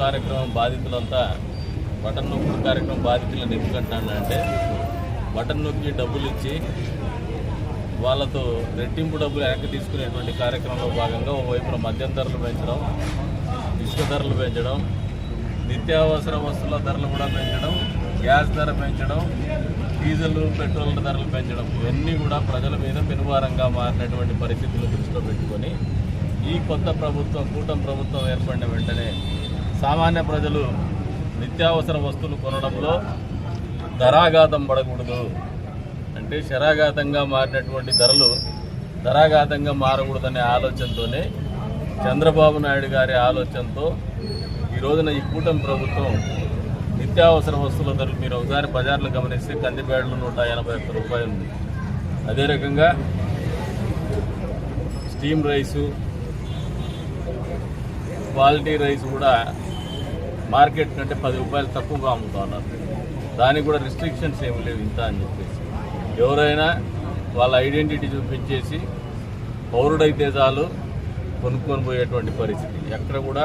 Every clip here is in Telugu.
కార్యక్రమం బాధితులంతా బటన్ నొక్కుడు కార్యక్రమం బాధితులను ఎందుకంటానంటే బటన్ నొక్కి డబ్బులు ఇచ్చి వాళ్ళతో రెట్టింపు డబ్బులు వెనక్కి తీసుకునేటువంటి కార్యక్రమంలో భాగంగా ఓవైపున మద్యం ధరలు పెంచడం, ఇసుక ధరలు పెంచడం, నిత్యావసర వస్తువుల ధరలు కూడా పెంచడం, గ్యాస్ ధర పెంచడం, డీజిల్ పెట్రోల్ ధరలు పెంచడం, ఇవన్నీ కూడా ప్రజల మీద పెనుభారంగా మారినటువంటి పరిస్థితులు దృష్టిలో పెట్టుకొని ఈ కొత్త ప్రభుత్వం కూటమి ప్రభుత్వం ఏర్పడిన వెంటనే సామాన్య ప్రజలు నిత్యావసర వస్తువులు కొనడంలో ధరాఘాతం పడకూడదు, అంటే శరాఘాతంగా మారినటువంటి ధరలు ధరాఘాతంగా మారకూడదనే ఆలోచనతోనే చంద్రబాబు నాయుడు గారి ఆలోచనతో ఈ రోజున ఈ కూటమి ప్రభుత్వం నిత్యావసర వస్తువుల ధరలు మీరు ఒకసారి బజార్లు గమనిస్తే కందిపేడలు 181 రూపాయలు ఉంది. అదే రకంగా స్టీమ్ రైసు, క్వాలిటీ రైస్ కూడా మార్కెట్ కంటే 10 రూపాయలు తక్కువగా అమ్ముతా ఉన్నారు. దానికి కూడా రిస్ట్రిక్షన్స్ ఏమి లేవు ఇంత అని చెప్పేసి ఎవరైనా వాళ్ళ ఐడెంటిటీ చూపించేసి పౌరుడైతే చాలు కొనుక్కొని పోయేటువంటి పరిస్థితి. ఎక్కడ కూడా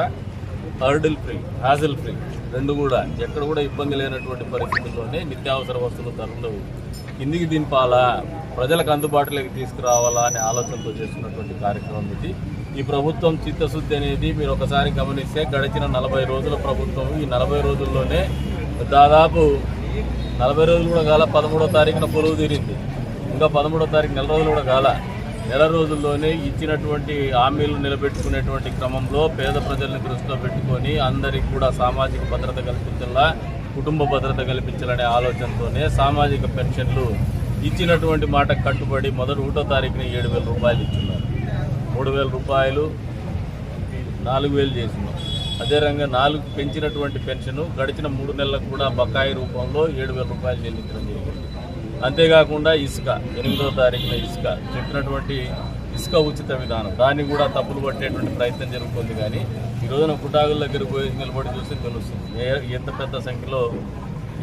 హర్డిల్ ఫ్రీ, హ్యాజిల్ ఫ్రీ రెండు కూడా ఎక్కడ కూడా ఇబ్బంది లేనటువంటి పరిస్థితుల్లోనే నిత్యావసర వస్తువుల ధరలు కిందికి దింపాలా, ప్రజలకు అందుబాటులోకి తీసుకురావాలా అనే ఆలోచనతో చేస్తున్నటువంటి కార్యక్రమం ఇది. ఈ ప్రభుత్వం చిత్తశుద్ధి అనేది మీరు ఒకసారి గమనిస్తే గడిచిన 40 రోజుల ప్రభుత్వం ఈ 40 రోజుల్లోనే దాదాపు 40 రోజులు కూడా కాల 13వ తారీఖున పొలువు తీరింది. ఇంకా 13వ తారీఖు నెల రోజులు కూడా కాల. నెల రోజుల్లోనే ఇచ్చినటువంటి హామీలు నిలబెట్టుకునేటువంటి క్రమంలో పేద ప్రజల్ని దృష్టిలో పెట్టుకొని అందరికీ కూడా సామాజిక భద్రత కల్పించాలా, కుటుంబ భద్రత కల్పించాలనే ఆలోచనతోనే సామాజిక పెన్షన్లు ఇచ్చినటువంటి మాటకు కట్టుబడి మొదటి 1వ తారీఖున 7,000 రూపాయలు ఇచ్చున్నారు. 3,000 రూపాయలు 4,000 చేసినాం. అదే రంగా 4 పెంచినటువంటి పెన్షన్ గడిచిన 3 నెలలకు కూడా బకాయి రూపంలో 7,000 రూపాయలు చెల్లించడం జరిగింది. అంతేకాకుండా ఇసుక 8వ తారీఖున ఇసుక చెప్పినటువంటి ఇసుక ఉచిత విధానం దాన్ని కూడా తప్పులు పట్టేటువంటి ప్రయత్నం జరుగుతుంది. కానీ ఈ రోజున కుటాగుల దగ్గర పోయి నిలబడి చూస్తే తెలుస్తుంది ఎంత పెద్ద సంఖ్యలో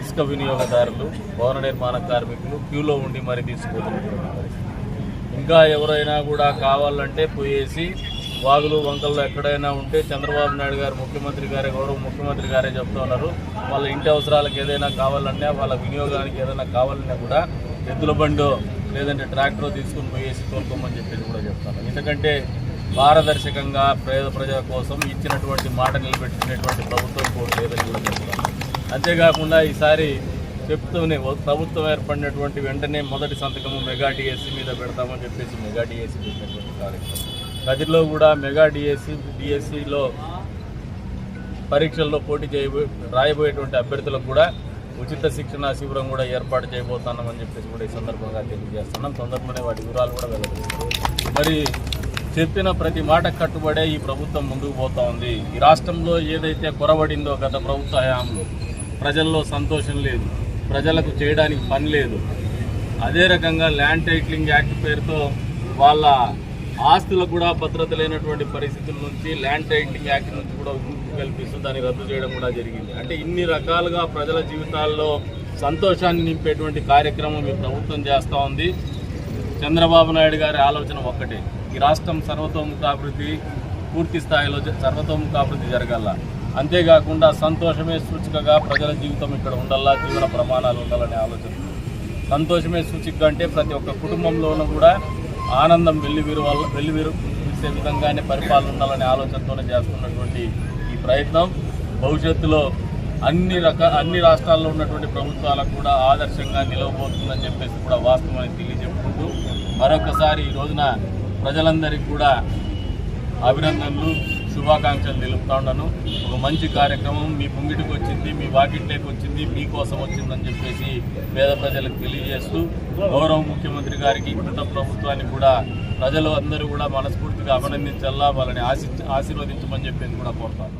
ఇసుక వినియోగదారులు, భవన నిర్మాణ కార్మికులు క్యూలో ఉండి మరీ తీసుకుపోతున్నటువంటి పరిస్థితి. ఇంకా ఎవరైనా కూడా కావాలంటే పోయేసి వాగులు వంకల్లో ఎక్కడైనా ఉంటే చంద్రబాబు నాయుడు గారు ముఖ్యమంత్రి గారే, గౌరవ ముఖ్యమంత్రి గారే చెప్తా ఉన్నారు, వాళ్ళ ఇంటి అవసరాలకు ఏదైనా కావాలన్నా, వాళ్ళ వినియోగానికి ఏదైనా కావాలన్నా కూడా ఎద్దుల బండో లేదంటే ట్రాక్టర్ తీసుకుని పోయేసి తోలుకోమని చెప్పేసి కూడా చెప్తాను. ఎందుకంటే పారదర్శకంగా పేద ప్రజల కోసం ఇచ్చినటువంటి మాట నిలబెట్టుకునేటువంటి ప్రభుత్వం కూడా లేదని కూడా చెప్తాను. అంతేకాకుండా ఈసారి చెప్తూనే ప్రభుత్వం ఏర్పడినటువంటి వెంటనే మొదటి సంతకము మెగా డిఎస్సీ మీద పెడతామని చెప్పేసి మెగా డిఎస్సీ పెట్టినటువంటి కార్యక్రమం. గదిలో కూడా మెగా డిఎస్సీలో పరీక్షల్లో పోటీ రాయబోయేటువంటి అభ్యర్థులకు కూడా ఉచిత శిక్షణ శిబిరం కూడా ఏర్పాటు చేయబోతున్నామని చెప్పేసి కూడా ఈ సందర్భంగా తెలియజేస్తున్నాం. తొందరలోనే వాటి వివరాలు కూడా వెల్లడిస్తారు. మరి చెప్పిన ప్రతి మాట కట్టుబడే ఈ ప్రభుత్వం ముందుకు పోతా ఉంది. ఈ రాష్ట్రంలో ఏదైతే కొరబడిందో గత ప్రభుత్వ హయాంలో ప్రజల్లో సంతోషం లేదు, ప్రజలకు చేయడానికి పని లేదు. అదే రకంగా ల్యాండ్ టైటిలింగ్ యాక్ట్ పేరుతో వాళ్ళ ఆస్తులకు కూడా భద్రత లేనటువంటి పరిస్థితుల నుంచి ల్యాండ్ టైటిలింగ్ యాక్ట్ నుంచి కూడా విముక్తి కల్పిస్తూ దాన్ని రద్దు చేయడం కూడా జరిగింది. అంటే ఇన్ని రకాలుగా ప్రజల జీవితాల్లో సంతోషాన్ని నింపేటువంటి కార్యక్రమం ఈ ప్రభుత్వం చేస్తూ ఉంది. చంద్రబాబు నాయుడు గారి ఆలోచన ఒక్కటే, ఈ రాష్ట్రం సర్వతోముఖాభివృద్ధి పూర్తి స్థాయిలో సర్వతోముఖాభివృద్ధి జరగాల. అంతేకాకుండా సంతోషమే సూచికగా ప్రజల జీవితం ఇక్కడ ఉండాలా, జీవన ప్రమాణాలు ఉండాలనే ఆలోచన. సంతోషమే సూచిక అంటే ప్రతి ఒక్క కుటుంబంలోనూ కూడా ఆనందం వెల్లివిరిసే విధంగానే పరిపాలన ఉండాలనే ఆలోచనతోనే చేస్తున్నటువంటి ఈ ప్రయత్నం భవిష్యత్తులో అన్ని రాష్ట్రాల్లో ఉన్నటువంటి ప్రభుత్వాలకు కూడా ఆదర్శంగా నిలవబోతుందని చెప్పేసి కూడా వాస్తవాన్ని తెలియజెప్పుకుంటూ మరొకసారి ఈ రోజున ప్రజలందరికీ కూడా అభినందనలు, శుభాకాంక్షలు తెలుపుతా ఉన్నాను. ఒక మంచి కార్యక్రమం మీ ముంగిటికి వచ్చింది, మీ వాకిట్లోకి వచ్చింది, మీకోసం వచ్చిందని చెప్పేసి పేద ప్రజలకు తెలియజేస్తూ గౌరవ ముఖ్యమంత్రి గారికి, కుటుంబ ప్రభుత్వాన్ని కూడా ప్రజలు అందరూ కూడా మనస్ఫూర్తిగా అభినందించాలా, వాళ్ళని ఆశీర్వదించమని చెప్పేసి కూడా కోరుతాను.